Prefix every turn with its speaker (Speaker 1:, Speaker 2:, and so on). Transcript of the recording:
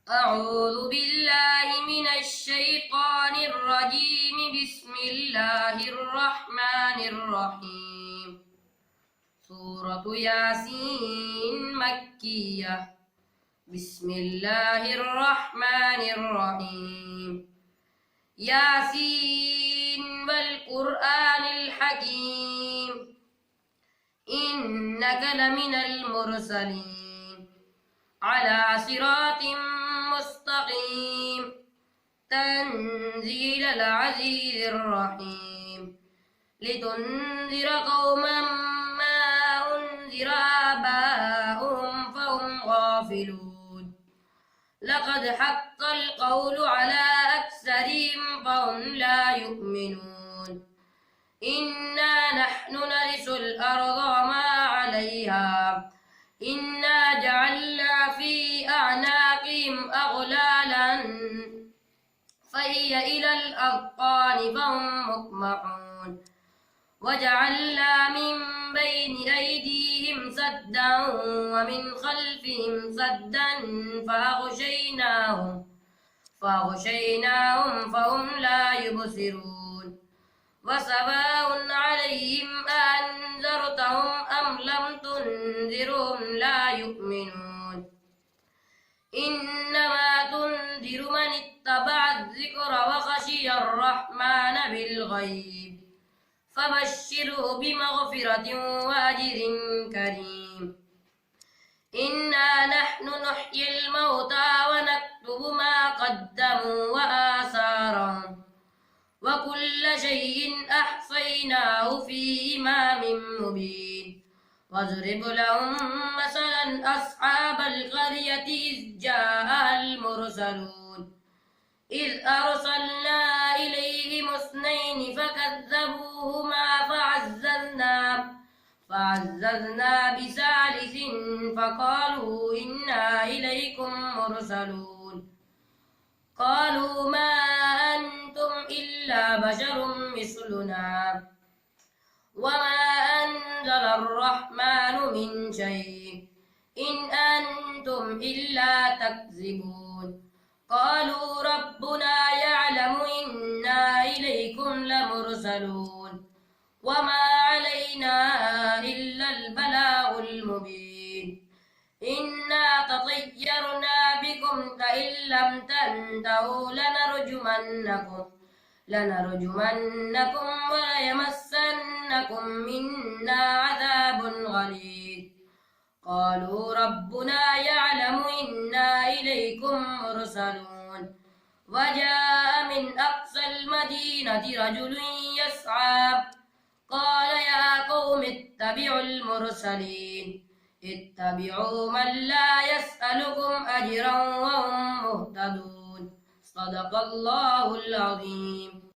Speaker 1: أعوذ بالله من الشيطان الرجيم. بسم الله الرحمن الرحيم. سورة ياسين مكية. بسم الله الرحمن الرحيم. ياسين والقرآن الحكيم إنك لمن المرسلين على صراط مستقيم تنزيل العزيز الرحيم لتنذر قوما ما أنذر آباؤهم فهم غافلون لقد حق القول على أكثرهم فهم لا يؤمنون إنا نحن نرث الأرض وما عليها إنا جعلنا في أعناقهم أغلالا فهي إلى الأذقان فهم مقمحون وجعلنا من بين أيديهم سدا ومن خلفهم سدا فأغشيناهم فهم لا يبصرون وسواء عليهم أنذرتهم أم لم تنذرهم لا يؤمنون إنما تنذر من اتبع الذكر وخشي الرحمن بالغيب فبشره بمغفرة وأجر كريم. إنا نحن نحيي الموتى ونكتب ما قدموا وآثارهم وكل شيء أحصيناه في إمام مبين. واضرب لهم مثلا أصحاب القرية إذ جاءها المرسلون إذ أرسلنا إليهم اثنين فكذبوهما فعززنا بثالث فقالوا إنا إليكم مرسلون قالوا ما أنتم إلا بشر مثلنا وما أنزل الرحمن من شيء إن أنتم إلا تكذبون قالوا ربنا يعلم إنا إليكم لمرسلون وما علينا إلا البلاغ المبين. إنا تطيرنا بكم فإن لم تنتهوا لنرجمنكم وليمسنكم منا عذاب غليظ قالوا ربنا يعلم إنا إليكم مرسلون. وجاء من أقصى المدينة رجل يسعى قال يا قوم اتبعوا المرسلين اتبعوا من لا يسألكم أجرا وهم مهتدون. صدق الله العظيم.